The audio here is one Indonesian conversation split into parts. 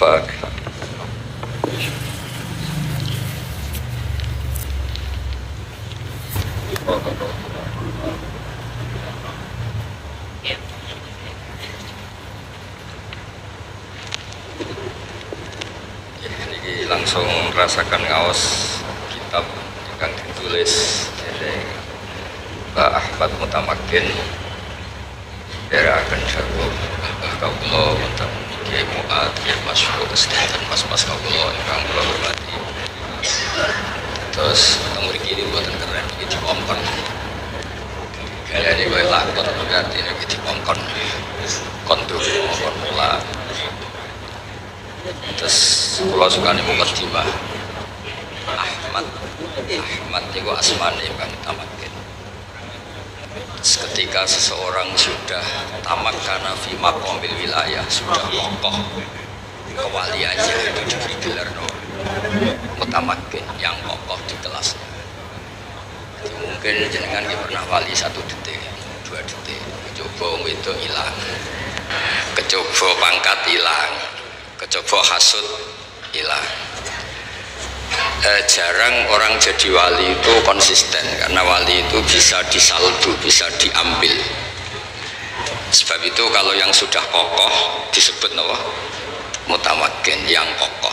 Fak. Ini langsung rasakan ngaos kitab yang ditulis oleh Mbah Ahmad Mutamakin akan jauh kaulo tentang Kiai Mu'ad, Kiai Masyhur dan mas-mas kaulo yang kula hormati. Terus tentang mriki ini buatan keren iki dikongkon. Kayane kowe lakon berarti iki dikongkon. Kondur kon mula. Terus kula sukane mukadimah. Ahmad niku asmane Mbah Mutamakin. Ketika seseorang sudah tamak karena fi maqamil wilayah, sudah kokoh kewaliannya, itu diberi gelar Mutamakin, yang kokoh di kelasnya. Jadi mungkin jenengan pernah wali 1 detik, 2 detik, kecoba itu hilang, kecoba pangkat hilang, kecoba hasud hilang. Jarang orang jadi wali itu konsisten, karena wali itu bisa disalbu, bisa diambil. Sebab itu kalau yang sudah kokoh disebut Mutamakin, yang kokoh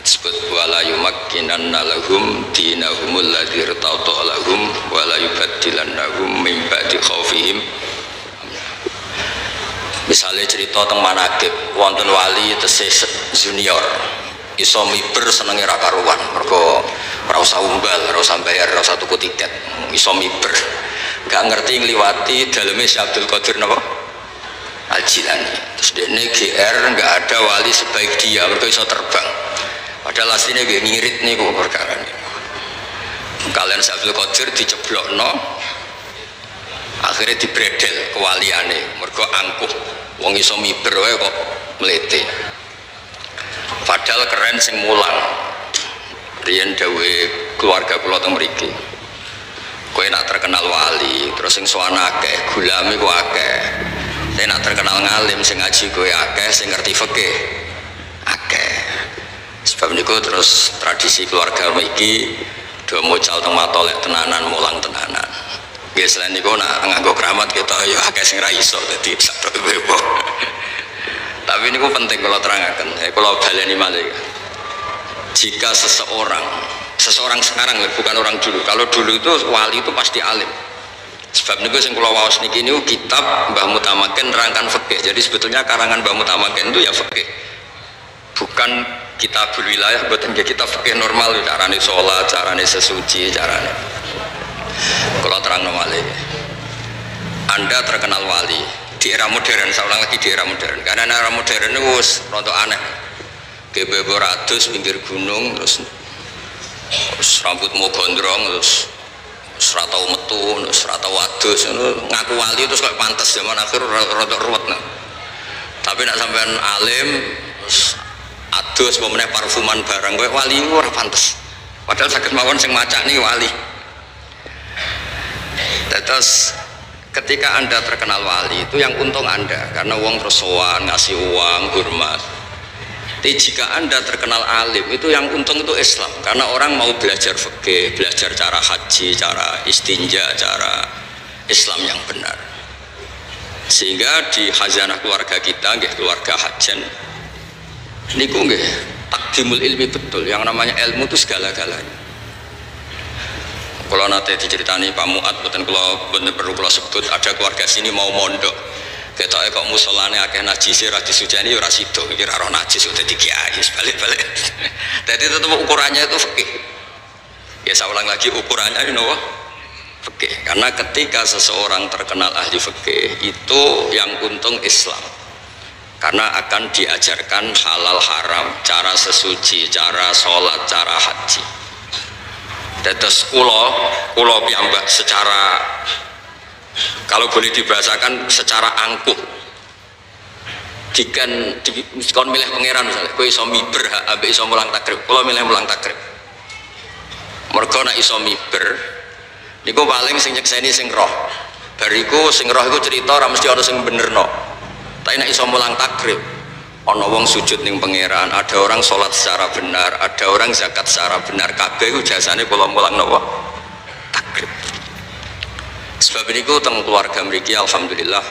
disebut wala yumakkinanna lahum dinahumul ladzi irtadha lahum wala yubaddilannahum min ba'di khaufihim. Misalnya cerita tentang manaqib wonten wali tesih junior iso miber senenge ra karuan, mergo ora usah umbal, ora usah bayar, ora usah tuku tiket, iso miber. Gak ngerti ngliwati daleme Syekh Abdul Qadir napa? Al-Jilani. Terus dene GR enggak ada wali sebaik dia, mergo iso terbang. Padahal asline nggih ngirit niku perkara niku. Kalian Syekh Abdul Qadir diceblokno, akhirnya dibredel kewaliane, mergo angkuh. Wong iso miber wae kok mlete. Padahal keren sing mulang. Riyen dawe keluarga kula teng mriki. Kowe nak terkenal wali, terus sing sowan akeh, gulame ku akeh. Saya nak terkenal ngalim, sing ngaji kowe akeh, sing ngerti fikih akeh. Sebab niku terus tradisi keluarga mriki do mocal teng matolek tenanan, mulang tenanan. Nggih selain niku nak nganggo keramat kita ya akeh sing ra iso dadi sak bebo. Tapi ini penting kalau terangkan, kalau baleni malih. Jika seseorang sekarang bukan orang dulu. Kalau dulu itu wali itu pasti alim. Sebab niku sing kula waos niki niku kitab Mbah Mutamakin nerangkan fikih. Jadi sebetulnya karangan Mbah Mutamakin itu ya fikih. Bukan kitabul wilayah, mboten kitab fikih normal, carane salat, carane sesuci, carane. Kalau terangno malih. Anda terkenal wali di era modern, saya ulang lagi di era modern, karena era modern itu rontok aneh. Gebebo ratus pinggir gunung, terus rambutmu gondrong, terus ratau metu, terus ratau wadus, ngaku wali terus kayak pantas zaman akhir rontok ruwet. Tapi nak sampean alim, terus adus pemenang parfuman barang, kayak wali itu ora pantas. Padahal sakit mawon sing maca nih wali. Terus ketika Anda terkenal wali itu yang untung Anda, karena uang terus sowan, ngasih uang, hormat. Tapi jika Anda terkenal alim itu yang untung itu Islam, karena orang mau belajar fikih, belajar cara haji, cara istinja, cara Islam yang benar. Sehingga di khazanah keluarga kita, nggih keluarga Hajan, niku nggih takdimul ilmi betul, yang namanya ilmu itu segala-galanya. Kalau nanti diceritani Pak Mu'ad, betul perlu kalau sebut ada keluarga sini mau mondok, ketoknya kok musolane akeh najis ra disujani ora sida, iki ra najis udah dikiai balik-balik. Jadi tetap ukurannya itu fikih. Ya saya ulang lagi, ukurannya itu fikih. Karena ketika seseorang terkenal ahli fikih itu yang untung Islam. Karena akan diajarkan halal haram, cara sesuci, cara sholat, cara haji. Terus kulo piyambak secara, kalau boleh dibahasakan secara angkuh, dikan milih pangeran misalnya, kowe iso miber ambek iso mulang takrib, kulo milih mulang takrib. Mergo nek iso miber niku paling sing nyekseni sing roh. Bariku sing roh iku cerita ora mesti ana sing benerno. Tapi nek iso mulang takrib, Ana wong sujud ning pangeran, ada orang sholat secara benar, ada orang zakat secara benar. Kabeh ku jasane kula mulang napa? Takrib. Sebab niku teng keluarga mriki alhamdulillah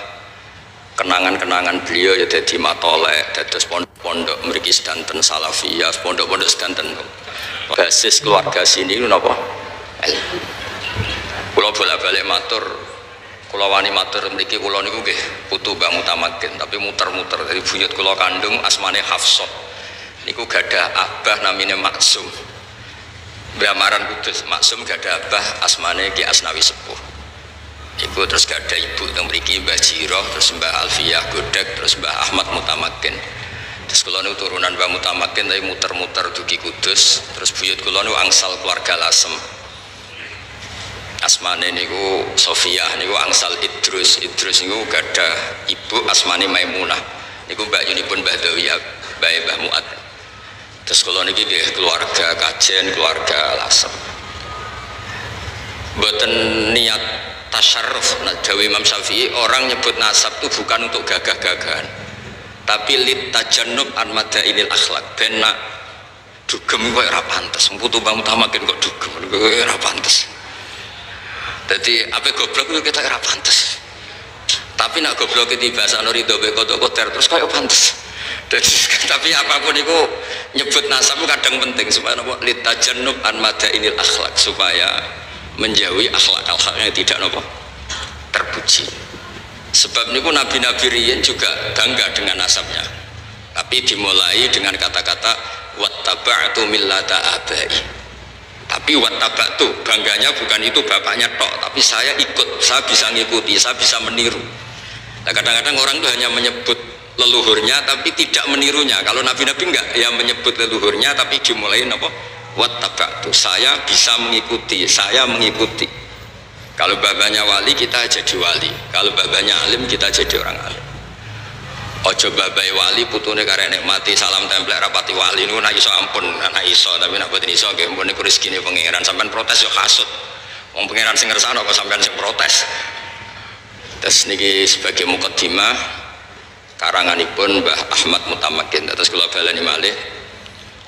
kenangan-kenangan beliau ya dadi matolek, dados pondok mriki sedanten salafiyah, pondok-pondok sedanten. Basis keluarga sini napa? Kula bolak-balik matur, kula wani matur mriki kula niku nggih putu Mbah Mutamakin, tapi muter-muter dari buyut kula kandung asmane Hafsah. Niku gadah abah namine Maksum. Mbah Maran Kudus Maksum gadah abah asmane Ki Asnawi Sepuh. Iku terus gadah ibu teng mriki Mbah Jiroh, terus Mbah Alfiyah Godek, terus Mbah Ahmad Mutamakin. Terus kula niku turunan Mbah Mutamakin tapi muter-muter dugi Kudus, terus buyut kula niku angsal keluarga Lasem. Asmane niku Sofiah niku angsal Idrus niku gadah ibu asmane Maimunah niku mbakyunipun Mbah Dawiyah Mbah Muat. Terus kula niki nggih keluarga kajen, keluarga Lasem. Mboten niat tasyarruf. Nah, Dawe Imam Syafi'i orang nyebut nasab itu bukan untuk gagah-gagahan, tapi lit tajannub an madainil akhlak. Ben nak dugem kok ora pantes. Putu Mbah Mutamakin kok dugem kok ora pantes. Jadi apa goblok itu kita ora pantes. Tapi nak goblok itu bahasa Ridho Bekoto-Koter terus kayak pantes. Tapi apapun itu nyebut nasab kadang penting supaya nopo litajannub an madainil akhlak, supaya menjauhi akhlak-akhlak yang tidak nopo terpuji. Sebab niku nabi-nabi riyen juga bangga dengan nasabnya. Tapi dimulai dengan kata-kata wattaba'tu millata abai. Tapi wattaba'tu bangganya bukan itu bapaknya tok, tapi saya ikut, saya bisa ngikuti, saya bisa meniru. Nah, kadang-kadang orang itu hanya menyebut leluhurnya tapi tidak menirunya. Kalau nabi-nabi enggak, ya menyebut leluhurnya tapi dimulai apa? Wattaba'tu, saya bisa mengikuti, saya mengikuti. Kalau babanya wali kita jadi wali, kalau babanya alim kita jadi orang alim. Ojo babai wali putune karek nikmati salam templek rapati wali niku nak iso ampun, nak iso tapi nak boten iso nggih ampun niku rezekine pangeran. Sampeyan protes yo kasut. Wong pangeran sing ngersakno kok sampeyan sing protes. Terus niki sebagai mukadimah karanganipun Mbah Ahmad Mutamakin. Terus kula baleni malih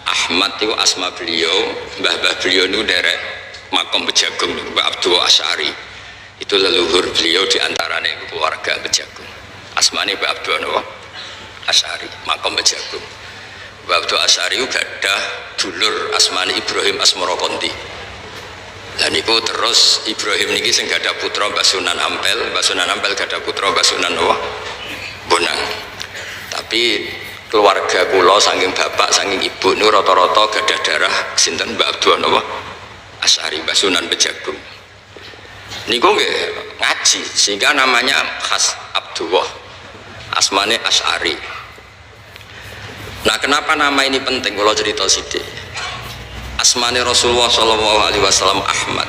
Ahmad itu asma beliau, mbah-mbah beliau niku derek makom Bejagung Mbah Abdul Asy'ari. Itu leluhur beliau diantaranya keluarga Bejagung. Asmane Mbah Abdul Asy'ari, makom Bejagung. Mbah Abdul Asy'ari gadah dulur asmane Ibrahim Asmorokonti. Dan niku terus Ibrahim niki sing gadah putra Mbah Sunan Ampel, Mbah Sunan Ampel gadah putra Mbah Sunan Bonang. Tapi keluarga kula saking bapak saking ibu niku rata-rata gadah darah sinten Mbah Abdul Asy'ari, Mbah Sunan Bejagung. Niku nggih ngaji sehingga namanya khas Abdullah, asmane Asy'ari. Nah, kenapa nama ini penting? Kalau cerita sithik. Asmane Rasulullah SAW Ahmad.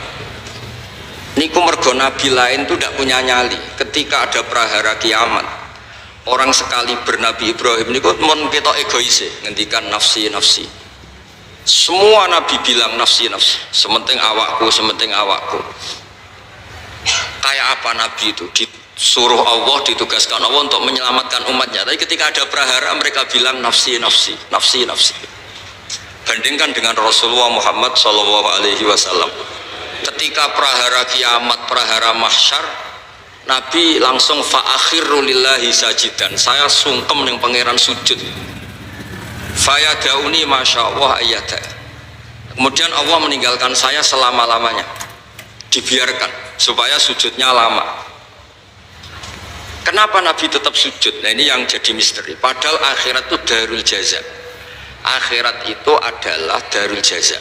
Niku mergo nabi lain itu tidak punya nyali. Ketika ada prahara kiamat, orang sekali bernabi Ibrahim niku mon ketok egois, ngendikan nafsi nafsi. Semua nabi bilang nafsi nafsi. Sementing awakku, sementing awakku. Kayak apa nabi itu? Disuruh Allah, ditugaskan Allah untuk menyelamatkan umatnya, tapi ketika ada prahara mereka bilang nafsi nafsi nafsi nafsi. Bandingkan dengan Rasulullah Muhammad SAW, ketika prahara kiamat, prahara mahsyar, Nabi langsung fa'akhiru lillahi sajidan, saya sungkem yang pangeran sujud, fayadauni masya Allah ayada. Kemudian Allah meninggalkan saya selama-lamanya, dibiarkan supaya sujudnya lama. Kenapa Nabi tetap sujud? Nah, ini yang jadi misteri. Padahal akhirat itu darul jaza. Akhirat itu adalah darul jaza.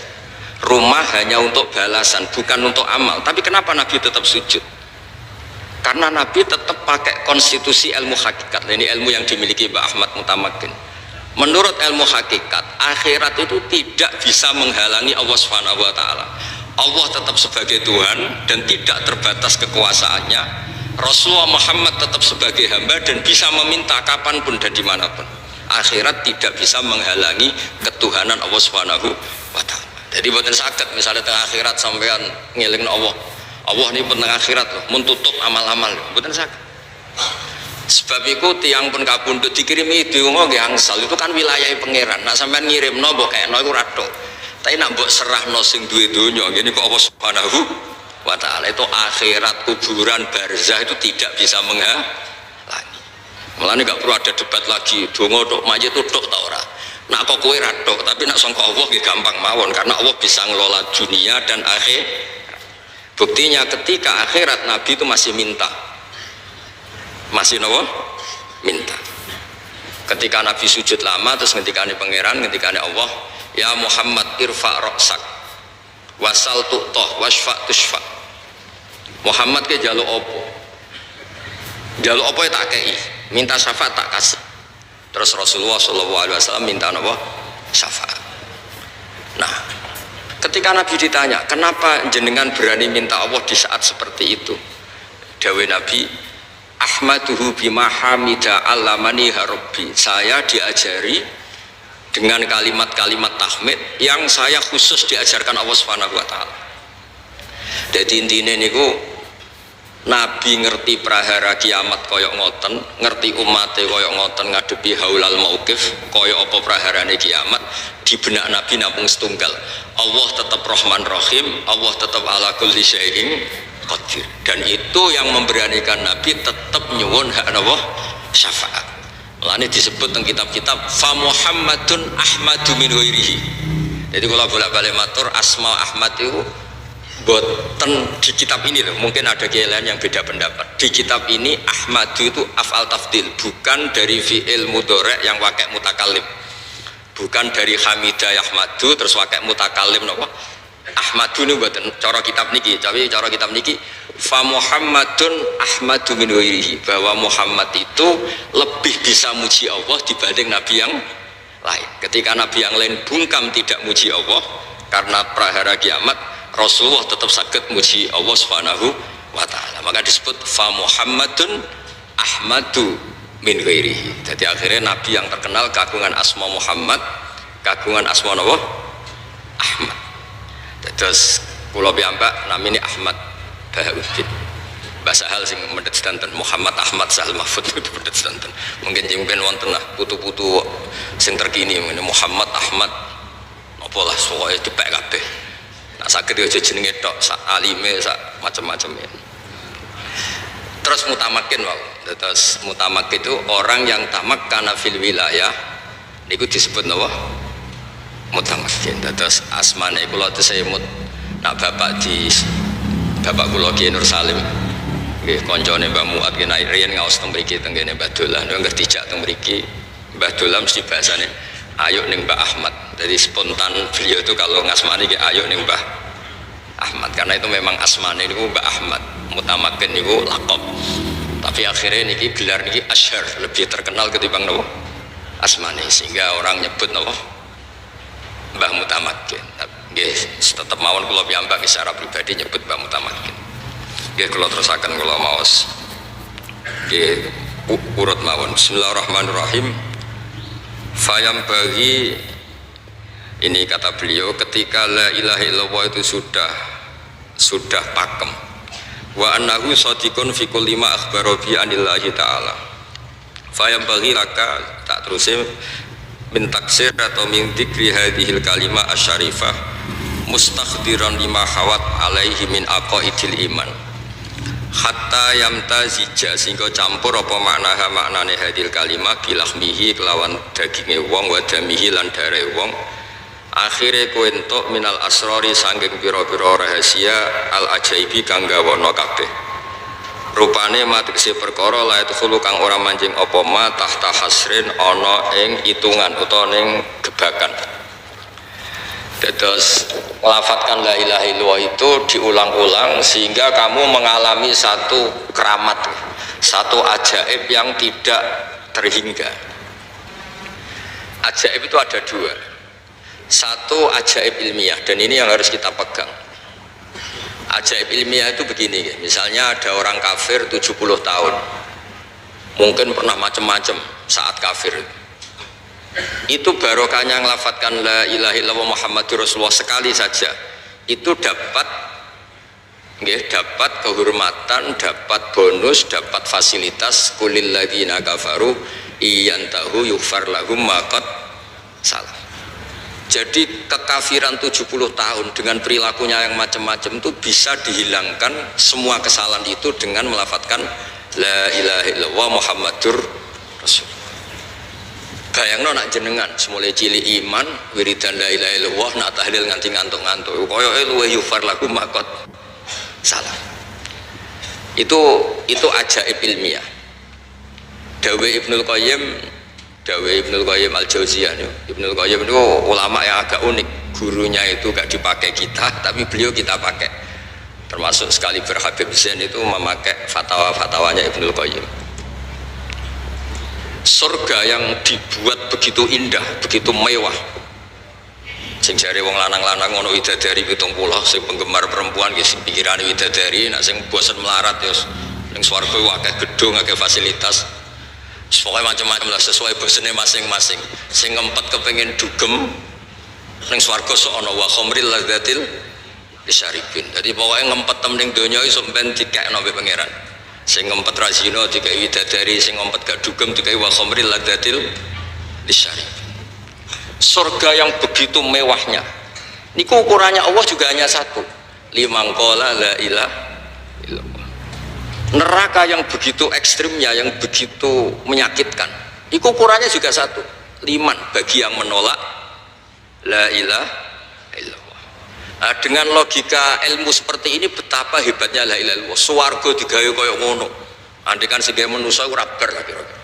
Rumah hanya untuk balasan, bukan untuk amal. Tapi kenapa Nabi tetap sujud? Karena Nabi tetap pakai konstitusi ilmu hakikat. Nah, ini ilmu yang dimiliki Mbah Ahmad Mutamakin. Menurut ilmu hakikat, akhirat itu tidak bisa menghalangi Allah Subhanahu wa taala. Allah tetap sebagai Tuhan dan tidak terbatas kekuasaannya. Rasulullah Muhammad tetap sebagai hamba dan bisa meminta kapanpun dan dimanapun. Akhirat tidak bisa menghalangi ketuhanan Allah Subhanahu wa ta'ala. Jadi buatan sakit misalnya tengah akhirat sampean ngelingin Allah, Allah ini tengah akhirat loh, mentutup amal-amal, buatan sakit. Sebab itu tiang pun kapundhut dikirimi donga nggih angsal, itu kan wilayah pangeran. Nak sampean ngirimno mbok kekno iku ra tok. Tapi nak mbok serahno sing duwe donya ngene kok Allah Subhanahu wa taala. Itu akhirat, kuburan, barzah itu tidak bisa menghalangi. Mulane gak perlu ada debat lagi donga tok mayit tok ta ora. Nak kok kowe ra tok, tapi nak sangka Allah nggih gampang mawon karena Allah bisa ngelola dunia dan akhir. Buktinya ketika akhirat Nabi itu masih minta. Masih nopo minta. Ketika Nabi sujud lama terus ngendikane pangeran, ngendikane Allah, ya Muhammad irfa ra'sak wasal tu'tah wasfa tushfa. Muhammad ke jaluk apa? Jaluk apa ya tak kei, minta syafaat tak kasih. Terus Rasulullah SAW minta nopo syafaat. Nah, ketika Nabi ditanya, kenapa jenengan berani minta Allah di saat seperti itu? Dawe Nabi, Ahmaduhu bima hamida allamani rabbi. Saya diajari dengan kalimat-kalimat tahmid yang saya khusus diajarkan Allah Subhanahu wa taala. Jadi intine niku Nabi ngerti prahara kiamat koyok ngoten, ngerti umate koyok ngoten ngadepi haulal mauqif koyok apa praharane kiamat. Di benak Nabi namung setunggal, Allah tetap Rahman Rahim, Allah tetap ala kulli syai'in qadir. Dan itu yang memberanikan Nabi tetap nyuwun hak Allah syafaat. Mulane disebut teng kitab-kitab fa Muhammadun Ahmadu min ghairihi. Jadi kalau bolak-balik matur asma Ahmad itu boten di kitab ini loh, mungkin ada kiaian yang beda pendapat. Di kitab ini Ahmadu itu af'al tafdil, bukan dari fi'il mudhari' yang wakai mutakallim, bukan dari hamidah yahmadu terus wakai mutakallim nopo Ahmadu ini boten cara kitab niki. Tapi cara kitab niki fa Muhammadun Ahmadu min ghairihi, bahwa Muhammad itu lebih bisa muji Allah dibanding nabi yang lain. Ketika nabi yang lain bungkam tidak muji Allah karena prahara kiamat, Rasulullah tetap sakit muji Allah Subhanahu wa taala. Maka disebut fa Muhammadun Ahmadu min ghairihi. Jadi akhirnya nabi yang terkenal kagungan asma Muhammad, kagungan asma Allah Ahmad. Terus kula piyambak namine Ahmad Bahauddin. Bahasa hal sing mendet sedanten Muhammad Ahmad Sahal Mahfud itu mendet sedanten. Mungkin wonten lah putu-putu sing terkini ngene Muhammad Ahmad apa lah soe dipek kabeh. Nak saged aja jenenge tok, sak alime sak macam-macam ya. Terus mutamakin wae. Terus mutamak itu orang yang tamak kana fil wilayah niku disebut napa? Mutamakin. Terus asmane kula tesemut nak bapak kula Ki Nur Salim nggih kancane Mbah Muat ki nek riyen ngaos teng mriki teng kene Mbah Dolah nggih dijak teng mriki Mbah Dolah mesti bahasane ayo ning Mbah Ahmad. Jadi spontan beliau itu kalau ngasmani ki ayo ning Mbah Ahmad karena itu memang asmane niku Mbah Ahmad. Mutamakin niku laqab. Tapi akhirnya niki gelar niki asyhar, lebih terkenal ketimbang napa asmane, sehingga orang nyebut napa Mbah Mutamakin. Nggih, tetep mawon kula piyambak secara pribadi nyebut Mbah Mutamakin. Nggih kula terusaken kula maos. Nggih urut mawon. Bismillahirrahmanirrahim. Fayam bagi ini kata beliau ketika la ilaha illallah itu sudah pakem. Wa annahu shadiqun fi kulli ma akhbara bi anillahi ta'ala. Fayam bagi laka tak terusin min taksir atau min dzikri hadhil kalimah asyarifah mustakhdiran lima hawat alaihi min aqaidil iman hatta yamtazija sehingga campur apa maknane hadhil kalimah bilahmihi kelawan daginge wong wa damihi lan dare wong akhire kowe entuk minal asrori saking pira-pira rahasia al ajaibi kang gawana kabeh rupane matriksi perkara la itu kang ora mancing apa ma tahta hasrin ana ing hitungan utawa ning gebakan. Terus melafadzkan la ilaha illallah itu diulang-ulang sehingga kamu mengalami satu keramat, satu ajaib yang tidak terhingga. Ajaib itu ada dua. Satu ajaib ilmiah dan ini yang harus kita pegang. Ajaib ilmiah itu begini, misalnya ada orang kafir 70 tahun mungkin pernah macam-macam saat kafir itu barokahnya ngelafadzkan la ilaha illallah Muhammadur Rasulullah sekali saja itu dapat nggih, dapat kehormatan, dapat bonus, dapat fasilitas. Qulil ladzina kafaru iyantahu yughfar lahum ma qad salah. Jadi kekafiran 70 tahun dengan perilakunya yang macam-macam itu bisa dihilangkan semua kesalahan itu dengan melafadzkan la ilaha illallah Muhammadur Rasul. Bayangno nak jenengan semulai cilik iman wiridan la ilaha illallah nak tahlil nganti ngantuk-ngantuk koyoke luwih yufar lagu makot salah. Itu ajaib ilmiah. Dawe Ibnul Qayyim Al-Jauziyah. Ibnul Qayyim itu ulama yang agak unik, gurunya itu gak dipakai kita tapi beliau kita pakai, termasuk sekali Habib Zain itu memakai fatwa-fatwanya Ibnul Qayyim. Surga yang dibuat begitu indah, begitu mewah, sing jare wong lanang-lanang ngono widadari 70, sing penggemar perempuan nggih sing pikirane widadari, nek sing bosen melarat ya ning swarga akeh gedung, akeh fasilitas. Pokoknya macam-macam lah sesuai bosennya masing-masing. Sing ngempet kepengin dugem ning swarga sok ana wa khamril ladzatil disyaribin. Jadi pokoknya ngempet ning donya iso ben dikekno mbek pangeran. Sing ngempet ra zina dikai widadari, sing ngempet gak dugem dikai wa khamril ladzatil disyaribin. Surga yang begitu mewahnya niku ukurannya Allah juga hanya satu, liman qala la ilaha illallah. Neraka yang begitu ekstrimnya, yang begitu menyakitkan, itu ukurannya juga satu, liman, bagi yang menolak la ilaha illallah. Nah, dengan logika ilmu seperti ini betapa hebatnya la ilaha illallah. Swarga digawe kaya ngono, andekan sing gawe manusa ora bar lah kira-kira.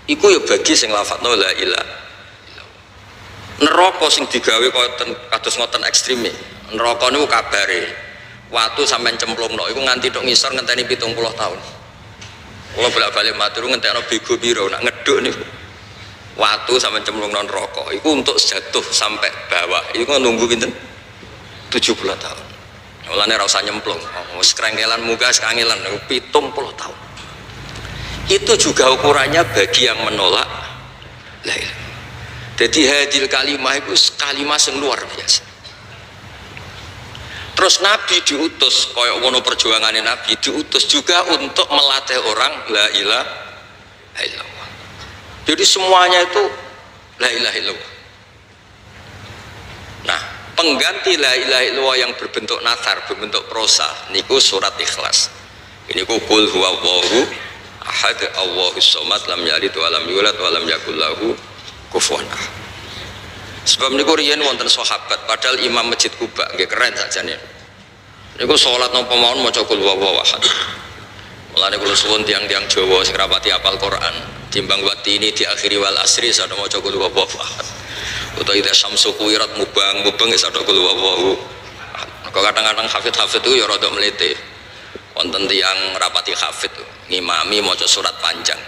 Iku ya bagi sing lafadzno la ilaha illallah. Neraka sing digawe kaya kados ngoten ekstreme, neraka niku kabare waktu sampai cemplungno iku nganti tok ngisor ngenteni 70 tahun. Kula bolak-balik matur ngentekno bego piro nak ngeduk niku. Waktu sampai cemplungno neraka iku untuk jatuh sampai bawah iku nunggu pinten? 70 tahun. Mulane ora usah nyemplung. Wis krengkelan muga sekangelan 70 tahun. Itu juga ukurannya bagi yang menolak la ilaha. Jadi hadil kalimah itu kalimah yang luar biasa. Terus Nabi diutus, koyok wono perjuangannya Nabi diutus juga untuk melatih orang la ilaha illallah. Jadi semuanya itu la ilaha illallah. Nah, pengganti la ilaha illallah yang berbentuk nathar, berbentuk prosa, niku surat Ikhlas. Ini ku qul huwallahu ahad Allahus samad lam yalid wa lam yulad wa lam yakul lahu kufuwan ahad. Sebab niku riyen wonten sahabat padahal imam Masjid Kuba nggih keren sakjane. Niku salat napa mawon maca qul huwallahu ahad. Mulane kula suwun tiang-tiang Jawa sing rapati hafal Quran, timbang wati ini diakhiri wal asri sada maca qul huwallahu ahad. Utawa idza syamsu kuwirat mubang sada qul huwallahu ahad. Kadang-kadang hafid-hafid itu ya rada mlete. Wonten tiang rapati hafid ngimami maca surat panjang.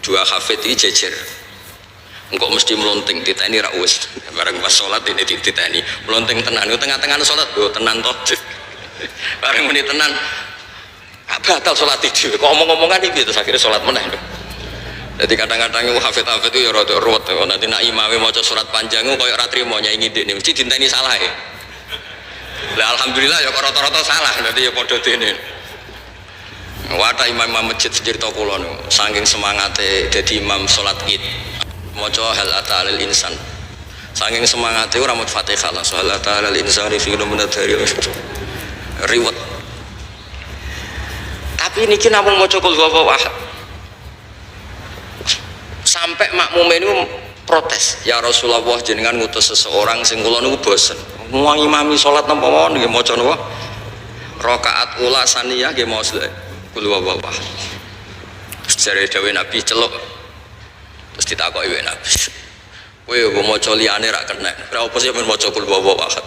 Dua hafid iki jejer. Engkau mesti melonting titeni ra wis bareng pas salat ini titeni melonting tenan tengah-tengah salat do tenan toh bareng menit tenan batal salat iki kok omong-omongan iki terus akhirnya salat meneh. Jadi kadang-kadang hafid-hafid itu ya rada ruwet nanti nak imame maca surat panjang koyo ora trimo nyai ngidikne mesti dinteni salah ya. Lah alhamdulillah ya kok rata-rata salah dadi ya padha dene. Wata imam masjid cerita kula niku saking semangate dadi imam salat Id maca hal atalil insan saking semangate ora mut Fatihah langsung hal atalil insani fi minadari riwet. Tapi niki namung maca qul huwallahu ahad. Sampai makmume niku protes, "Ya Rasulullah, jenengan ngutus seseorang sing kula niku bosen. Wong imami salat napa mawon nggih maca napa? Rakaat ula saniyah nggih maca qul huwallahu ahad." Jare dawuh Nabi celuk. Terus ditakoki wae Nabi, kowe kok maca liyane ra kena. Ora apa sih men maca qul huwallahu ahad.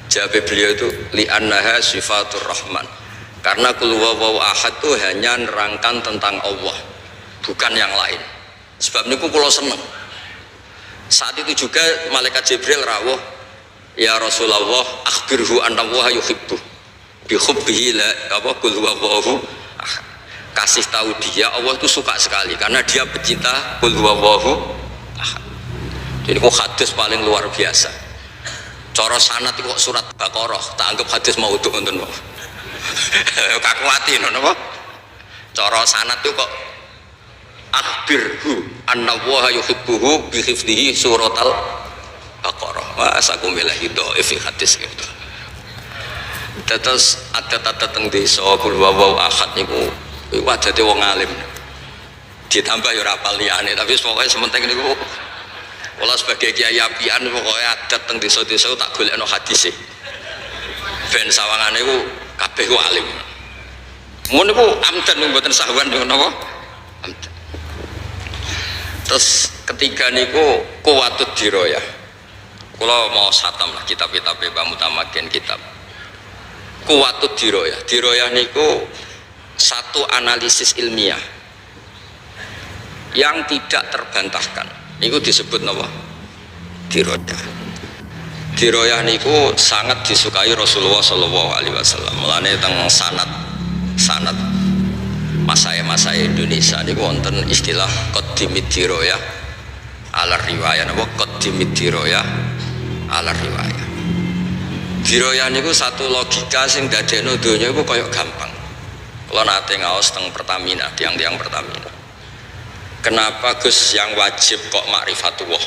Jawab beliau itu li'annaha sifatur rahman. Karena qul huwallahu ahad itu hanya nerangkan tentang Allah, bukan yang lain. Sebab niku kula seneng. Saat itu juga malaikat Jibril rawuh, "Ya Rasulullah, akhbirhu anna Allah yuhibbu bi hubbihi la apa qul huwallahu ahad." Kasih tahu dia Allah itu suka sekali karena dia pecinta qul huwallahu ahad. Jadi kok hadis paling luar biasa. Cara sanad kok surat Baqarah tak anggap hadis maudhu ngoten wae. kakuati napa cara sanad tuh kok akhbirhu anna wa yuhibbuhu bi hifdhihi suratal Baqarah. Masa aku bilahi dhaif hadis gitu. Terus adat-adat teng desa kul wau ahad niku adate wong alim. Ditambah ya ora apal liyane tapi pokoke sementing niku kula sebagai kiai apian pokoke adat teng desa-desa tak golekno hadise. Ben sawangane iku kabeh ku alim. Mun niku amdan mboten sahwan napa? Amdan. Terus ketiga niku kuwatut diroyah. Kula mau satam lah kitab-kitab Mbah Mutamakin kitab. Kuwatut diroyah. Diroyah niku satu analisis ilmiah yang tidak terbantahkan. Niku disebut napa? Diroyah. Diroyah niku sangat disukai Rasulullah Shallallahu Alaihi Wasallam. Mulane teng sanad masa Indonesia niku wonten istilah qaddimid diroyah ala riwayah napa qaddimid diroyah ala riwayah. Diroyah niku satu logika sing dadekno donya iku kaya gampang. Kula nate ngaos teng Pertamina, tiang-tiang Pertamina. Kenapa Gus yang wajib kok ma'rifatullah?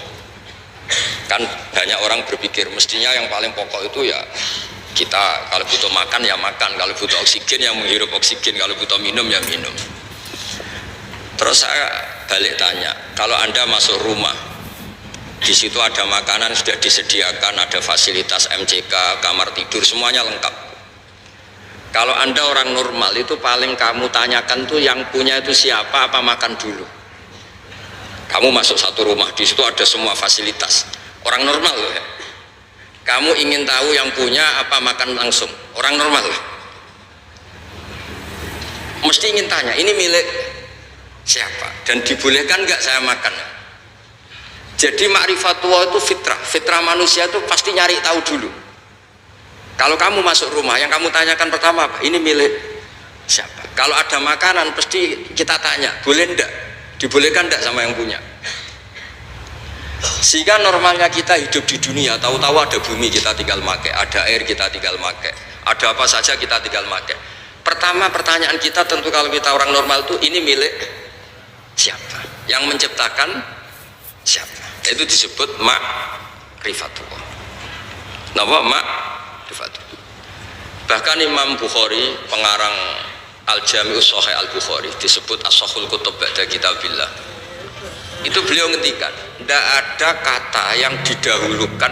Kan banyak orang berpikir mestinya yang paling pokok itu ya kita kalau butuh makan ya makan, kalau butuh oksigen ya menghirup oksigen, kalau butuh minum ya minum. Terus saya balik tanya, kalau Anda masuk rumah, di situ ada makanan sudah disediakan, ada fasilitas MCK, kamar tidur, semuanya lengkap. Kalau Anda orang normal itu paling kamu tanyakan tuh yang punya itu siapa, apa makan dulu. Kamu masuk satu rumah, di situ ada semua fasilitas. Orang normal loh ya. Kamu ingin tahu yang punya apa makan langsung. Orang normal loh. Mesti ingin tanya, ini milik siapa? Dan dibolehkan nggak saya makan? Jadi ma'rifatullah itu fitrah. Fitrah manusia itu pasti nyari tahu dulu. Kalau kamu masuk rumah, yang kamu tanyakan pertama apa? Ini milik siapa? Kalau ada makanan, pasti kita tanya, boleh enggak? Dibolehkan enggak sama yang punya? Sehingga normalnya kita hidup di dunia, tahu-tahu ada bumi kita tinggal make, ada air kita tinggal make, ada apa saja kita tinggal make. Pertama pertanyaan kita tentu kalau kita orang normal itu, ini milik siapa? Yang menciptakan siapa? Itu disebut ma'rifatullah. Napa ma'rifatullah? Bahkan Imam Bukhari, pengarang Al-Jami'us Shahih Al-Bukhari, disebut As-Shahul Kutub Ba'da Kitabillah. Itu beliau ngendikan, tidak ada kata yang didahulukan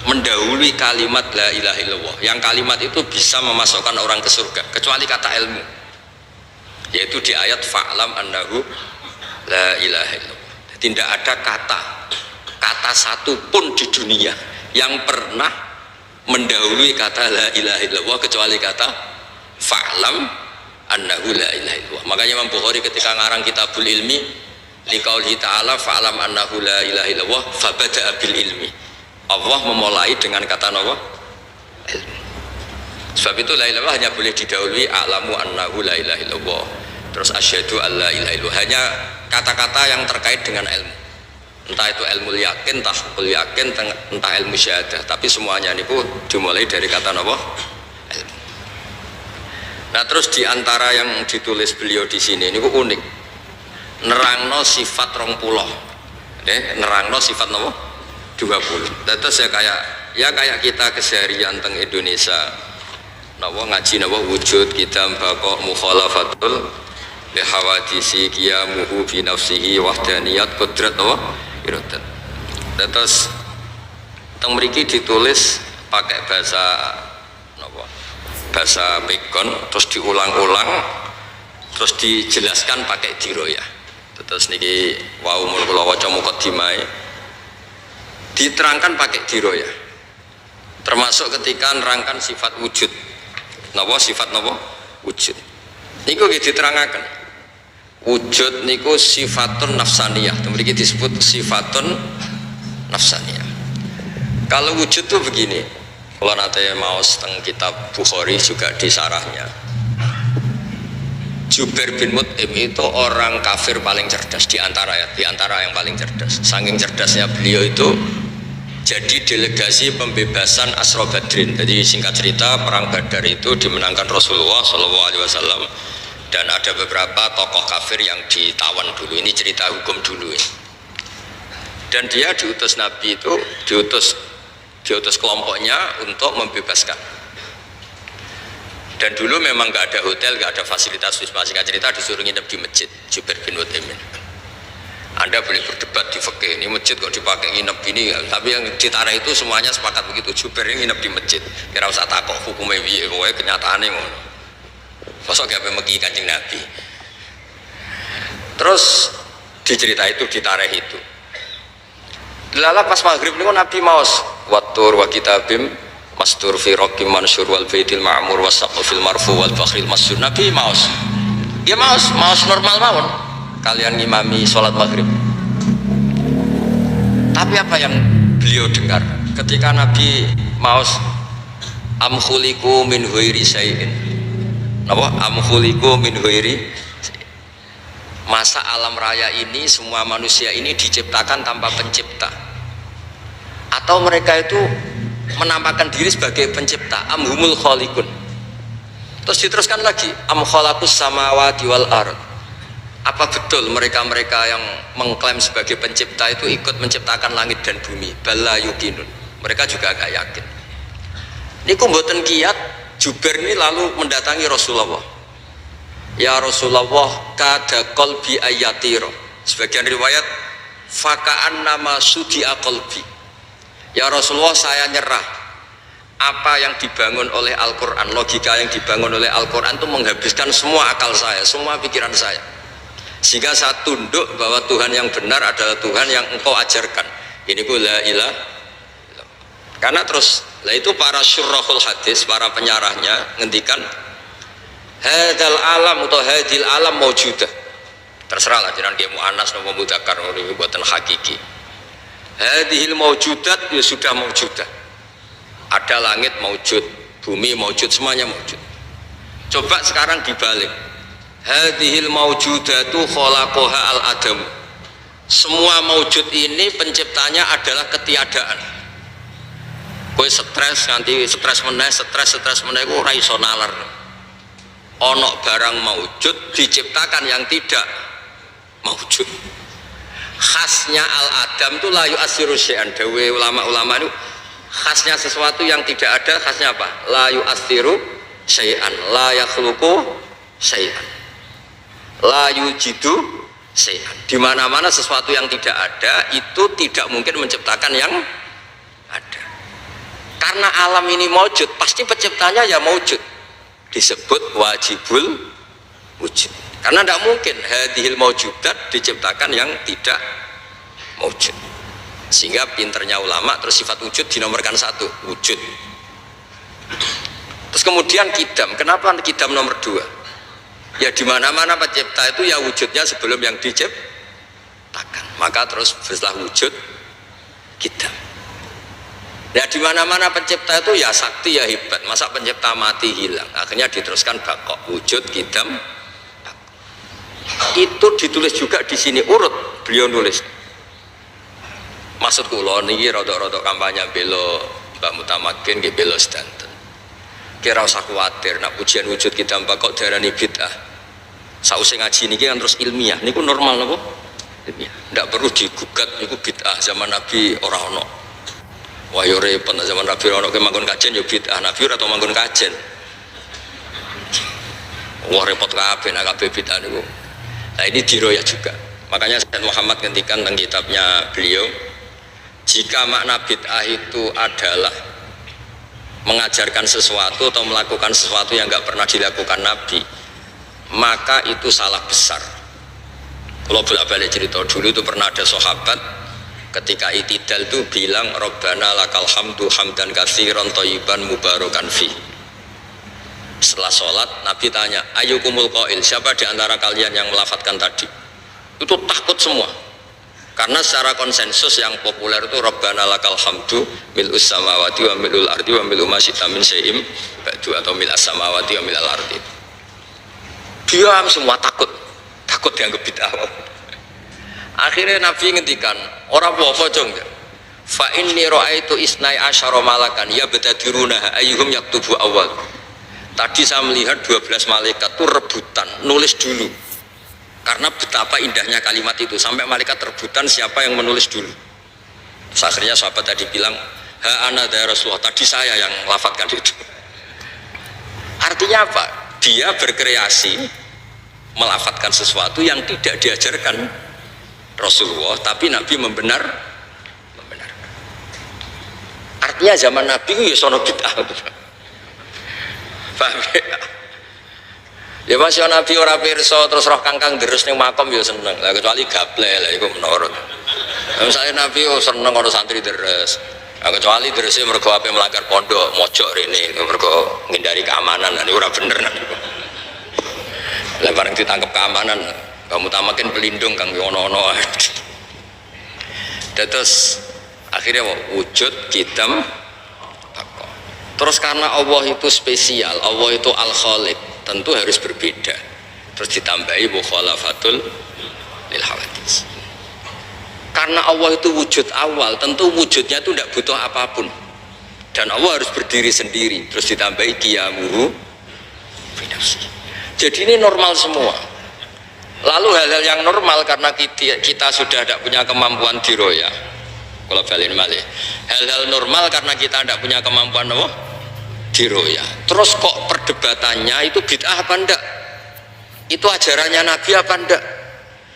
mendahului kalimat la ilaha illallah. Yang kalimat itu bisa memasukkan orang ke surga, kecuali kata ilmu. Yaitu di ayat fa'lam annahu la ilaha illallah. Tidak ada kata satu pun di dunia yang pernah mendahului kata la ilaha illallah kecuali kata fa'lam annahu la ilaha illallah. Makanya Imam Bukhari ketika ngarang Kitabul Ilmi liqaulihi ta'ala fa'lam annahu la ilaha illallah fabada'a bil ilmi. Allah memulai dengan kata apa? Ilmu. Sebab itu la ilaha illallah hanya boleh didahului a'lamu annahu la ilaha illallah. Terus asyhadu alla ilaha illallah. Hanya kata-kata yang terkait dengan ilmu. Entah itu ilmu yakin, entah yakin, entah ilmu syahadah. Tapi semuanya ini pun dimulai dari kata apa? Ilmu. Nah terus diantara yang ditulis beliau di sini ini unik. Nerangno sifat 20, nerangno sifat nopo 20. Terus ya kayak kita keseharian teng Indonesia, nopo ngaji nopo wujud kita mbako mukhalafatul lihawadisi qiyamuhu fi nafsihi wahdaniyat qudrat nopo iradat. Terus teng mriki ditulis pakai bahasa nopo bahasa Pegon, terus diulang-ulang, terus dijelaskan pakai diroyah. Terus niki wau mun kula waca mukadimah diterangkan pakai diroyah. Termasuk ketika nerangkan sifat wujud. Napa sifat napa? Wujud. Niku nggih diterangaken. Wujud niku sifatun nafsaniyah. Mriki disebut sifatun nafsaniyah. Kalau wujud tuh begini. Kalau nate maos teng kitab Bukhari juga di sarahnya. Jubair bin Mut'im itu orang kafir paling cerdas di antara yang paling cerdas. Saking cerdasnya beliau itu jadi delegasi pembebasan Asra Badrin. Jadi singkat cerita, perang Badar itu dimenangkan Rasulullah SAW, dan ada beberapa tokoh kafir yang ditawan dulu. Ini cerita hukum dulu ya. Dan dia diutus Nabi itu, diutus kelompoknya untuk membebaskan. Dan dulu memang nggak ada hotel, nggak ada fasilitas wisma. Singkat cerita disuruh nginep di masjid Jubair bin Mut'im. Anda boleh berdebat di fikih, ini masjid kok dipakai nginep gini ya. Tapi yang ditarah itu semuanya sepakat begitu. Jubair ini nginep di masjid. Kira usah takut hukumnya piye, pokoknya kenyataannya ngono. Masa gak megi Kanjeng Nabi. Terus dicerita itu, ditarah itu. Lala pas maghrib ini Nabi maos watur wa kitabim mastur fi raqim mansur wal baitil ma'mur wasaqfil marfu wal bakhril masjur. Nabi maos. Dia maos normal mawon. Kalian ngimami sholat maghrib. Tapi apa yang beliau dengar ketika Nabi maos am khuliqu min ghairi syai'in. Apa? Am khuliqu min ghairi. Masa alam raya ini, semua manusia ini diciptakan tanpa pencipta, atau mereka itu menampakkan diri sebagai pencipta? Am humul khaliqun. Terus diteruskan lagi, am khalaqus samawati wal ard. Apa betul mereka-mereka yang mengklaim sebagai pencipta itu ikut menciptakan langit dan bumi? Bala yuqinun. Mereka juga agak yakin. Ini kumboten kiat. Jubair ini lalu mendatangi Rasulullah. Ya Rasulullah, kada qalbi ayatiro. Sebagian riwayat faka'an nama sudi'a qalbi. Ya Rasulullah, saya nyerah. Apa yang dibangun oleh Al-Quran, logika yang dibangun oleh Al-Quran itu menghabiskan semua akal saya, semua pikiran saya, sehingga saya tunduk bahwa Tuhan yang benar adalah Tuhan yang engkau ajarkan. Ini ku la ilah. Karena terus lah itu para syurrahul hadis, para penyarahnya ngendikan hadal alam atau hadil alam maujudah. Terserah lah jenengan dia muannas nopo mudzakkar niku boten hakiki. Hadhil maujudat ya sudah maujudah. Ada langit maujud, bumi maujud, semuanya maujud. Coba sekarang dibalik. Hadhil maujudatu khalaqaha al-adam. Semua maujud ini penciptanya adalah ketiadaan. Kowe stres nganti stres meneh ku ora iso nalar. Ono barang maujud diciptakan yang tidak maujud. Khasnya al-adam itu la yu'assiru syai'an. Dawe ulama-ulama itu khasnya sesuatu yang tidak ada, khasnya apa? La yu'assiru syai'an, la yakhluqu syai'an, la yujidu syai'an. Di mana-mana sesuatu yang tidak ada itu tidak mungkin menciptakan yang ada. Karena alam ini maujud, pasti penciptanya ya maujud. Disebut wajibul wujud. Karena tidak mungkin hadhil maujudat diciptakan yang tidak maujud. Sehingga pinternya ulama terus sifat wujud dinomorkan satu, wujud. Terus kemudian kidam. Kenapa kidam nomor dua? Ya di mana-mana pencipta itu ya wujudnya sebelum yang diciptakan. Maka terus setelah wujud kidam. Nah di mana-mana pencipta itu ya sakti ya hebat. Masa pencipta mati hilang? Akhirnya diteruskan bakok, wujud, kidam. Itu ditulis juga di sini urut beliau nulis. Maksud kula niki rada-rada kampanye belo Mbak Mutamakin nggih belo sedanten. Kira usah kuwatir nak pujian wujud kidam bakok darani bid'ah. Sausé ngaji niki kan terus ilmiah. Niku normal napa? Ilmiah. Ndak perlu digugat niku bid'ah zaman Nabi ora ono. Wah yo repot zaman Nabi ono ke manggon kajen yo bid'ah, Nabi ora tau manggon kajen. Wah repot kabeh nek kabeh bid'ah niku. Nah ini diroyak juga. Makanya Sayyid Muhammad ngendikan tentang kitabnya beliau, jika makna bid'ah itu adalah mengajarkan sesuatu atau melakukan sesuatu yang enggak pernah dilakukan Nabi, maka itu salah besar. Kalau bolak-balik cerita dulu itu pernah ada sahabat ketika itidal itu bilang Rabbana lakal hamdu hamdan katsiran thayyiban mubarakan fi. Setelah sholat Nabi tanya ayyukumul qail, siapa di antara kalian yang melafadzkan tadi? Itu takut semua karena secara konsensus yang populer itu Rabbana lakal hamdu mil'us samawati wa mil'ul ardi wa mil'u ma syi'ta min syai'in ba'du atau mil'as samawati wa mil'al ardi. Diam semua, takut dianggap bid'ah. Akhirnya Nabi ngendikan, orang apa-apa jong, fa inni ra'aitu isnai asyara malakan ya batadiruna ayyuhum yaktubu awal. Tadi saya melihat 12 malaikat itu rebutan nulis dulu, karena betapa indahnya kalimat itu sampai malaikat rebutan siapa yang menulis dulu. Terus akhirnya sahabat tadi bilang, ha ana ya Rasulullah, tadi saya yang lafadzkan itu. Artinya apa? Dia berkreasi melafadzkan sesuatu yang tidak diajarkan Rasulullah, tapi Nabi membenarkan. Artinya zaman Nabi itu ya sono bid'ah. Paham ya? Ya masih Nabi ora pirsa terus roh kangkang terus ning makom ya seneng. Lah kecuali gaple lah iku menurut. Misalnya Nabi seneng ono santri deres. Nah, kecuali derese mergo ape melanggar pondok, mojok rene mergo ngindari keamanan. Nah, ora bener nah. Lah bareng ditangkap keamanan, kamu tamakin pelindung kang ono-ono. Terus akhirnya wujud kitam. Terus karena Allah itu spesial, Allah itu al-khaliq, tentu harus berbeda. Terus ditambahi mukhalafatul lil hawadits. Karena Allah itu wujud awal, tentu wujudnya itu tidak butuh apapun. Dan Allah harus berdiri sendiri. Terus ditambahi qiyamuhu fi nafsi. Jadi ini normal semua. Lalu hal-hal yang normal karena kita sudah tidak punya kemampuan diroya. Kalau balik malih, hal-hal normal karena kita tidak punya kemampuan apa? Diroya. Terus kok perdebatannya itu bid'ah apa enggak? Itu ajarannya Nabi apa enggak?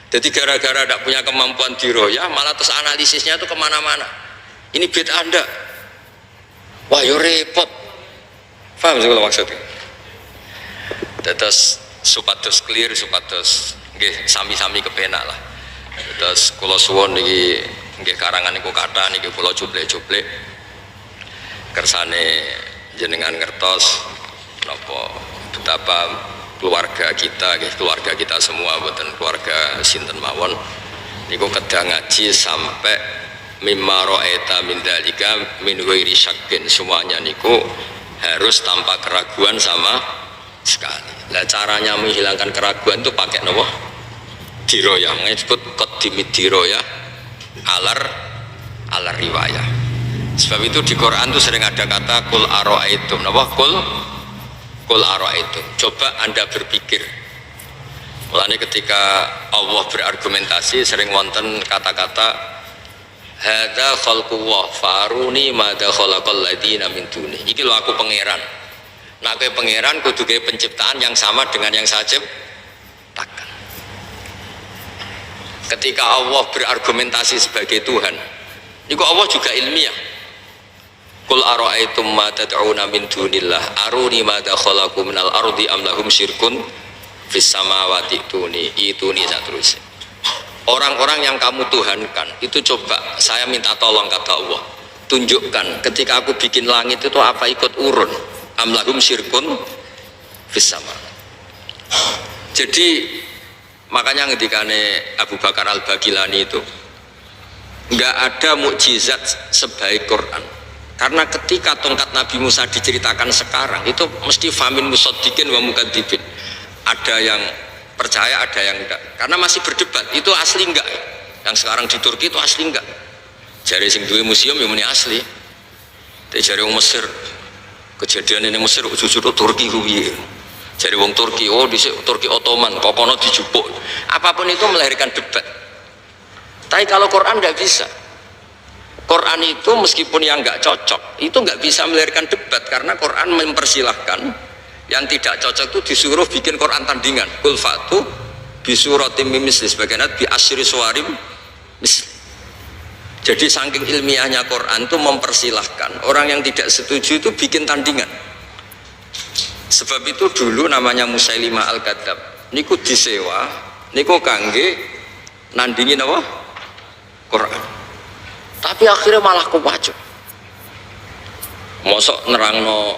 Jadi gara-gara tidak punya kemampuan diroya, malah terus analisisnya itu kemana-mana. Ini bid'ah enggak? Wah, yo repot. Paham sih kalau maksudnya? Terus supados clear, supados nggih sami-sami kepenak lah. Terus kula suwun niki nggih karangan niku kathah niki kula cuplek-cuplek kersane jenengan ngertos napa betapa keluarga kita semua boten keluarga sinten mawon niku kedah ngaji sampai mimma ra'aita min dzalika min ghairi syakkin, semuanya niku harus tanpa keraguan sama sekali. Lah caranya menghilangkan keraguan itu pakai napa? Diroya, disebut qaddimid diroya alar riwayah. Sebab itu di Quran itu sering ada kata kul ara'aitum. Napa? Kul ara'aitum. Coba Anda berpikir. Mulane ketika Allah berargumentasi sering wonten kata-kata hadza khalqullah faruni madza khalaqal ladina min duni. Iki lho aku pangeran. Nah, kowe pangeran kudu gawe penciptaan yang sama dengan yang saya ciptakan. Ketika Allah berargumentasi sebagai Tuhan, niku Allah juga ilmiah. Qul ara'aitum ma tad'una min dunillah aruni madza khalaqu minal ardi am lahum syirkun fis samawati ituni saterusnya. Orang-orang yang kamu tuhankan itu coba saya minta tolong kata Allah, tunjukkan ketika aku bikin langit itu apa ikut urun am lahum syirkun fis sama. Jadi makanya ngendikane Abu Bakar Al-Bagilani itu enggak ada mukjizat sebaik Quran. Karena ketika tongkat Nabi Musa diceritakan sekarang itu mesti famin musaddiqin wa mukadzibin. Ada yang percaya, ada yang enggak. Karena masih berdebat, itu asli enggak? Yang sekarang di Turki itu asli enggak? Jari sing duwe museum yang muni asli. Tapi jari wong Mesir, kejadian ini Mesir jujur Turki kuwi. Jari wong Turki, oh di Turki Ottoman, kokono dijupuk. Apapun itu melahirkan debat. Tapi kalau Quran enggak bisa. Quran itu meskipun yang enggak cocok, itu enggak bisa melahirkan debat karena Quran mempersilahkan yang tidak cocok itu disuruh bikin Quran tandingan. Qul fatu bi suratim misli sebagian bi asyri suwarim misli. Jadi saking ilmiahnya Quran itu mempersilahkan orang yang tidak setuju itu bikin tandingan. Sebab itu dulu namanya Musailimah Al-Kadzab. Niku disewa, niku kangge nandingin apa? Quran. Tapi akhirnya malah kewajo. Mosok nerangno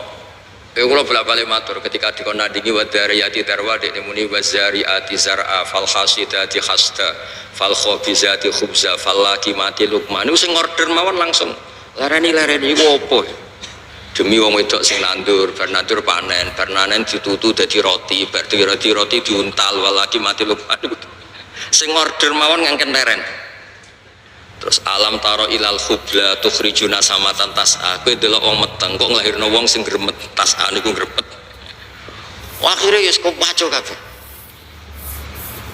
kula bolak-balik matur ketika dikon nandingi wa dariyati darwa dekne muni wa zariati zar'a fal hasidati hasda fal khabizati khubza fal laqimati luqman. Niku sing order mawon langsung lareni iku opo? Demi wong wedok sing nandur, bar nandur panen, bar nanen ditutu dadi roti, bar roti diuntal wal laqimati luqman. Sing order mawon ngangken leren. Terus alam taro ilal khubla tukhrijuna samatan tas'a, kowe delok wong meteng kok nglahirno wong sing gremet tas'a niku grepet. Akhire ya kok paco kabeh.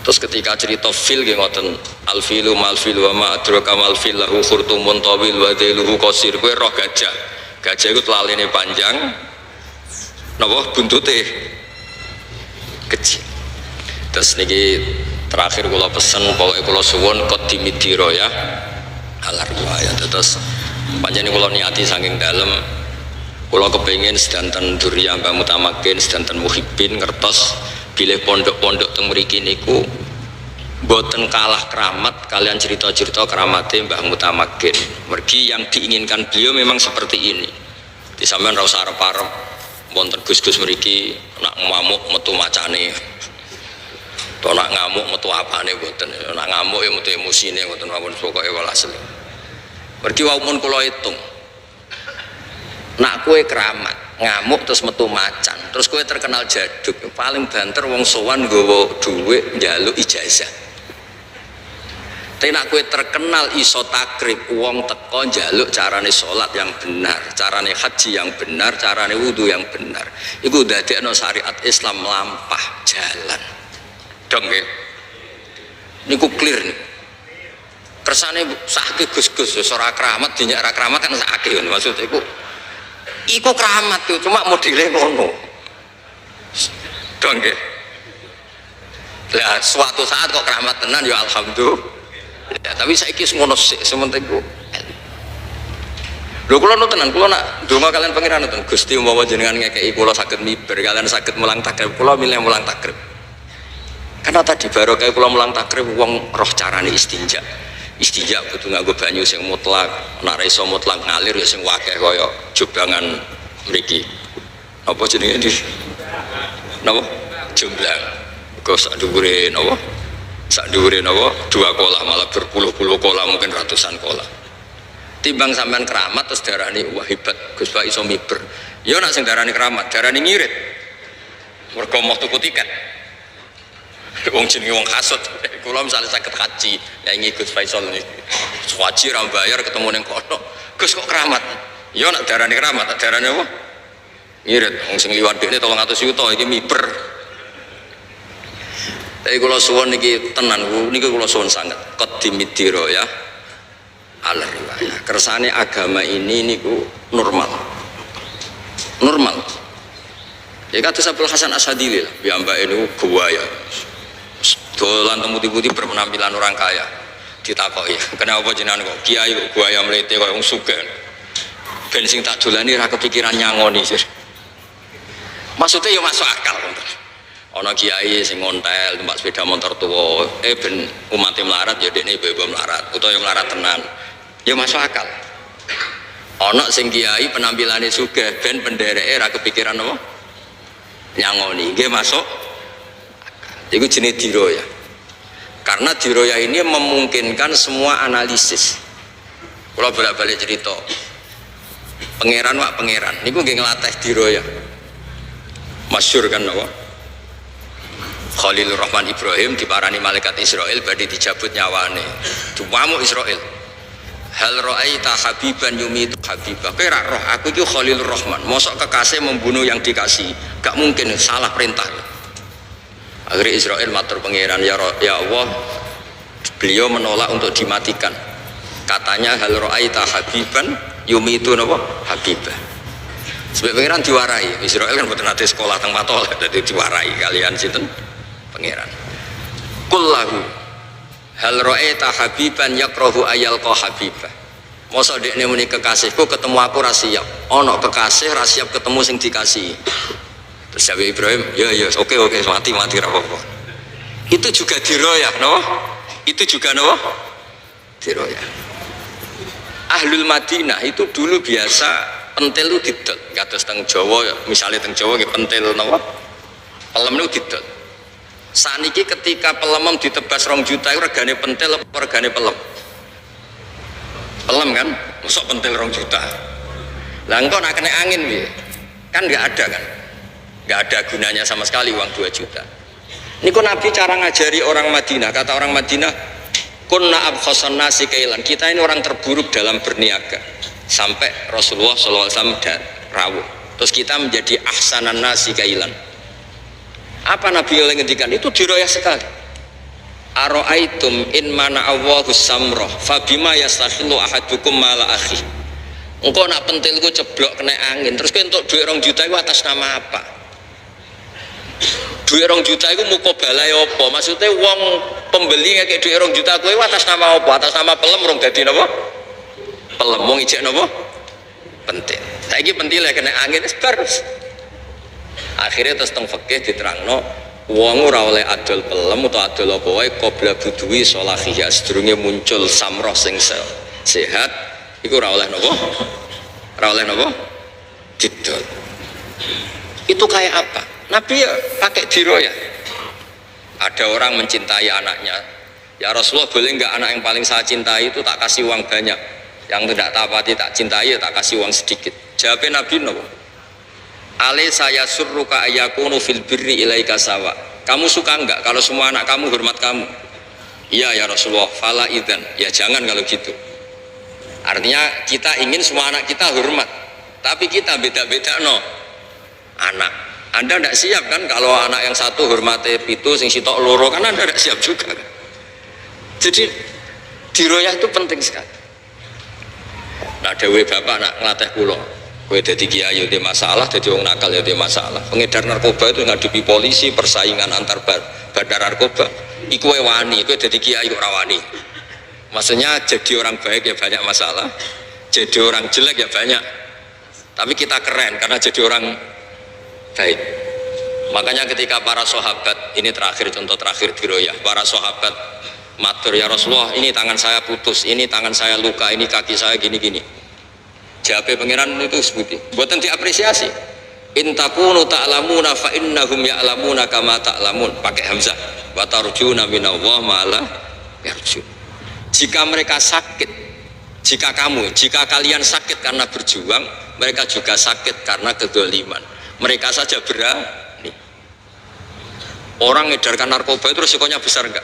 Terus ketika cerita fil nggih ngoten, al filu mal fil wa ma adraka mal fil lahu khurtumun tawil wa dhailuhu qasir. Kowe roh gajah. Gajah iku telalene panjang. Napa buntute kecil. Terus niki terakhir kula pesen pokoke kula suwun qadimidiro ya. Ala riwayat. Terus panjenengan kula niati saking dalem kula kepengin sedanten durya Mbah Mutamakin, sedanten muhibbin ngertos bilih pondok-pondok teng mriki niku boten kalah keramat kalian cerita-cerita keramate Mbah Mutamakin. Mergi yang diinginkan beliau memang seperti ini. Di sampean ra usah arep-arep wonten Gus-gus mriki nak ngamuk metu macane. To nak ngamuk metu apane boten. Nak ngamuk ya metu emosine ngoten mawon pokoke walhasil. Mergi wau mun kula hitung. Nak kowe keramat ngamuk terus metu macan terus kowe terkenal jaduk paling banter wong sowan nggawa dhuwit njaluk ijazah. Tapi nak kowe terkenal iso takrib wong teko njaluk carane salat yang benar, carane haji yang benar, carane wudu yang benar, iku dadekno syariat Islam melampah jalan dong nggih. Niku clear nih kersane sakit Gus-gus ora keramat dinyak ra keramat kan sakit maksud iku keramat tuh cuma modelnya ngono dong nggih. Lah suatu saat kok keramat tenan ya alhamdulillah ya, tapi saiki ngono sik sementing ku lho kula nu tenan kula nak donga kalian pangeran nonton Gusti umpama jenengan ngekeki kula saged miber kalian saged mulang takrib kula milih mulang takrib karena tadi barokah kula mulang takrib wong roh carane istinja kudu nganggo banyu sing mutlak nek iso mutlak ngalir ya sing wakeh kaya jobangan mriki apa jenenge di napa jomblang kok sak dhuwure napa sak dhuwure napa 2 kolah malah berpuluh-puluh kolah mungkin ratusan kolah timbang sampean keramat terus darani wah hebat Gus Pak iso miber ya nek sing darani keramat darani ngirit mergo mau tuku tiket wong jenenge wong hasud kula misalnya saged haji ya ingin Gus Faisal ini haji ra bayar ketemu ning kono Gus kok keramat ya nek darane keramat darane apa ngirit wong sing liwat dekne 300 juta iki miber. Tapi kula suwun niki tenan niki kula suwun sanget qadimidiro ya al riwayah kersane agama ini niku normal ya kados Abdul Hasan Asyadili lah piyambake niku guwaya dolan putih-putih berpenampilan orang kaya ditakoki kenapa jenengan kok kiai kok buaya mlete kok wong sugih ben sing tak dolani ra kepikiran nyangoni maksudnya ya masuk akal ana kiai sing ngontel numpak sepeda motor tuwa ben umat melarat ya dekne ibu-ibu melarat utawa yang melarat tenan ya masuk akal ana sing kiai penampilane sugih ben pendereke ra kepikiran apa nyangoni nggih masuk itu jenis diroya karena diroya ini memungkinkan semua analisis. Kalau bolak-balik cerita pangeran wak pangeran ini gue ngelatih diroya masyhur kan apa Khalilur Rahman Ibrahim diparani malaikat Israel badhe dijabut nyawane dumamu Israel hal ra'aita habiban yumitu habibah kowe ra roh aku iki Khalilur Rahman mosok kekasih membunuh yang dikasih gak mungkin salah perintah. Akhirnya Israel matur pangeran ya Allah beliau menolak untuk dimatikan katanya hal ra'aita habiban yumitu napa habibah sebab pangeran diwarai Israel kan boten nate sekolah teng Matol dadi diwarai kalian sinten pangeran kullahu hal ra'aita habiban yakrahu ayalqa habibah mosok dekne muni kekasihku ketemu aku ra siap ana kekasih ra siap ketemu sing dikasih. Terus Nabi Ibrahim, ya oke mati rapopo. Itu juga diroyah, no? Itu juga no? Diroyah. Ahlul Madinah itu dulu biasa pentil itu didol. Kados teng Jawa, misalnya teng Jawa pentil no? Pelem itu didol. Saniki ketika pelemem ditebas 2 juta itu regane pentil apa regane pelem? Pelem kan, masuk pentil 2 juta. Lah engko nak kena angin piye? Kan nggak ada kan? Nggak ada gunanya sama sekali uang 2 juta. Ini kok Nabi cara ngajari orang Madinah, kata orang Madinah kunna abkhasan nasi kailan, kita ini orang terburuk dalam berniaga, sampai Rasulullah SAW rawuh. Terus kita menjadi ahsanan nasi kailan. Apa Nabi yang ngendikan itu diroyah sekali. Aro'aitum in mana Allahu samroh fabima yastakhillu ahadukum mala akhi. Engkau nak pentilku ceblok kena angin, terus kau untuk duit 2 juta itu atas nama apa? Duit 2 juta itu muka balai apa? Maksudnya uang pembeli kayak duit 2 juta itu atas nama apa? Atas nama pelem rong dadi napa? Pelem wong ijek napa? Pentil. Saiki pentil kena angin wis bar. Akhirnya terus teng fikih diterangno wong ora oleh adol pelem utawa adol apa wae qabla budui sholahiyah, sedurunge muncul samroh sing sehat iku ora oleh napa? Ora oleh napa? Didol. Itu kayak apa? Nabi ya pakai diroyah. Ada orang mencintai anaknya, ya Rasulullah boleh nggak anak yang paling saya cintai itu tak kasih uang banyak, yang tidak tapati tak cintai ya tak kasih uang sedikit. Jawabnya Nabi no, ale saya surruka ayakunu fil birri ilaika sawa. Kamu suka enggak kalau semua anak kamu hormat kamu? Iya ya Rasulullah. Fala idzan, ya jangan kalau gitu. Artinya kita ingin semua anak kita hormat, tapi kita beda-beda no anak. Anda tidak siap kan kalau anak yang satu hormati pitu sing sitok loro, kan Anda tidak siap juga kan? Jadi diroyah itu penting sekali. Nah dewe bapak nak ngelatih kulo, kowe dadi kiai yo masalah, dadi wong nakal yo masalah. Pengedar narkoba itu ngadepi polisi, persaingan antar bandar narkoba. Iku wani, kowe dadi kiai ora wani. Maksudnya jadi orang baik ya banyak masalah, jadi orang jelek ya banyak. Tapi kita keren karena jadi orang baik. Makanya ketika para sahabat, ini terakhir contoh terakhir diroyah, para sahabat matur ya Rasulullah, ini tangan saya putus, ini tangan saya luka, ini kaki saya gini-gini. Jawabnya pangeran itu sebuti, buatan diapresiasi. In takunu ta'lamuna fa innahum ya'lamuna kama ta'lamun, pakai hamzah. Wa tarjuna minallah ma la yarjun. Jika mereka sakit, jika kalian sakit karena berjuang, mereka juga sakit karena kedoliman. Mereka saja berani. Orang edarkan narkoba itu risikonya besar enggak?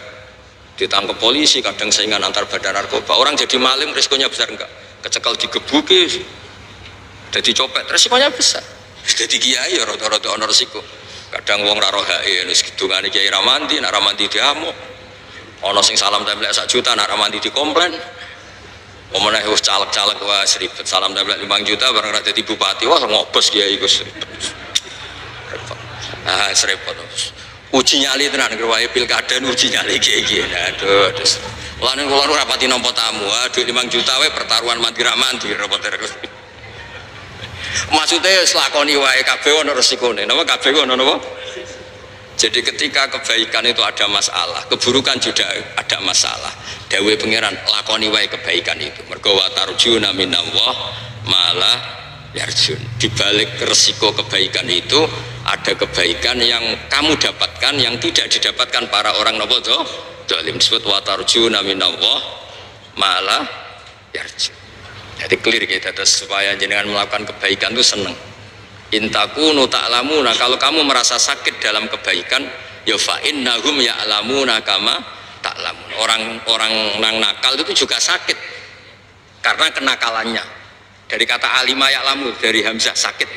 Ditangkap polisi, kadang saingan antar badan narkoba. Orang jadi maling risikonya besar enggak? Kecekal digebuki, jadi copet, risikonya besar. Jadi kiai ya rada-rada ana risiko. Kadang wong ra rohae wis kidungane kiai ra mandi, nek ra mandi diamuk. Ana sing salam templek 1 juta, nek ra mandi dikomplain. Omone wis caleg-caleg wah ribet, salam templek 5 juta bareng ra dadi bupati, wah ngobos kiai Gus. Ah, repot. Uji nyali tenan wae pilkada uji nyali kiai. Aduh, terus. Mulane kula ora rapati nampa tamu, duit 5 juta wae pertaruhan mandi ra mandi repot terus. Maksudnya selakoni wae kabeh ono resikone. Napa kabeh ono napa? Jadi ketika kebaikan itu ada masalah, keburukan juga ada masalah. Dawuh pangeran lakoni wae kebaikan itu. Mergo wa tarjuna minallah malah yarjun. Di balik resiko kebaikan itu ada kebaikan yang kamu dapatkan yang tidak didapatkan para orang napa zalim. Disebut wa tarjuna minallah malah yarjun. Jadi clear kita terus supaya jenengan melakukan kebaikan itu seneng. Intakunu ta'lamuna, kalau kamu merasa sakit dalam kebaikan, ya fa innahum ya'lamuna kama ta'lamun. Orang nang nakal itu juga sakit karena kenakalannya. Dari kata alima ya'lamu, dari hamzah sakit.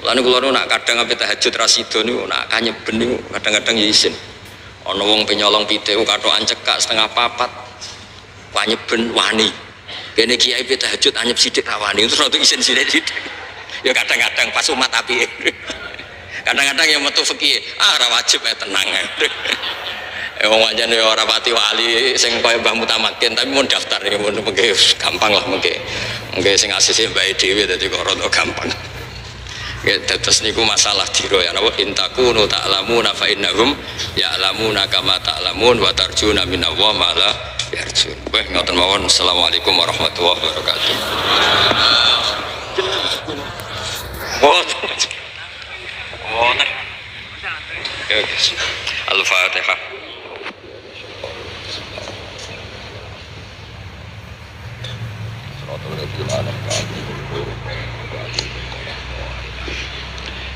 Lalu kalau nak kadang apa tahajud rasido niku nak kanyeben niku kadang-kadang ya isin. Ana wong penyolong pite katokan cekak setengah papat. Kanyeben wani. Kene kiai pe tahajud anyep sithik rawani terus rada isin sithik. Ya kadang-kadang pas umat api. Kadang-kadang yang metu fikih, ora wajib tenang. Wong pancen ya ora pati wali sing kaya Mbah Mutamakin tapi mun daftar ya mun mengke gampang lah mengke. Mengke sing asise mbake dhewe dadi kok rada gampang. Nggih dados niku masalah diro ya napa intakunu ta'lamuna fa innahum ya'lamuna kama ta'lamun wa tarjuna minallah ma la yarjun. Wah ngoten mawon. Assalamualaikum warahmatullahi wabarakatuh. Al-Fatihah.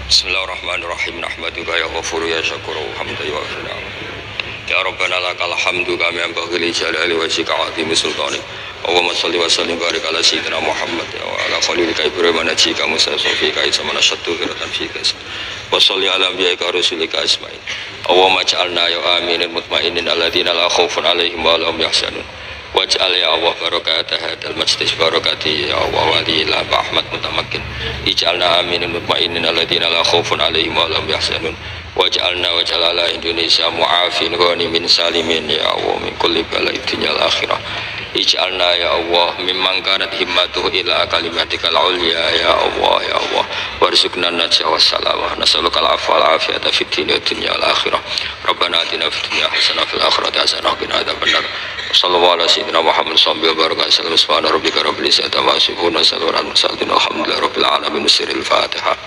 Bismillahirrahmanirrahim. Nahmaduka ya ghafuru ya syakuru hamda ya wafina. Ya Rabbana lakal hamdu kami ambaghi li jalali wajhika azimi sultani. Allahumma sholli wa sallim barik ala sayyidina Muhammad wa ala khalilika Ibrahim najika Musa sofika ismana syattu firatan fika. Wa sholli ala anbiya'ika rasulika asma'in. Allahumma ja'alna ya aminin mutmainin alladziina la khaufun 'alaihim wa la hum yahzanun. Waj'al ya Allah barakatah hadal majlis barakati ya Allah wali la Ahmad mutamakkin. Ij'alna aminin mutmainin alladziina la khaufun 'alaihim wa la hum yahzanun. Waj'alna waj'alala Indonesia mu'afin ghanimin salimin ya Allah min kulli bala'id dunya al akhirah. Ij'alna ya Allah mimman kanat himmatuhu ila kalimatikal ulya ya Allah ya Allah warzuqna najwa wassalama nas'aluka al-afwa wal afiyata fid dunya wal akhirah. Rabbana atina fid dunya hasanah fil akhirati hasanah wa qina adzabannar. Sallallahu ala sayyidina Muhammad sallallahu alaihi wa sallam. Subhana rabbika rabbil izzati amma yasifun wa salamun alal mursalin walhamdulillahi rabbil alamin. Sirril Fatihah.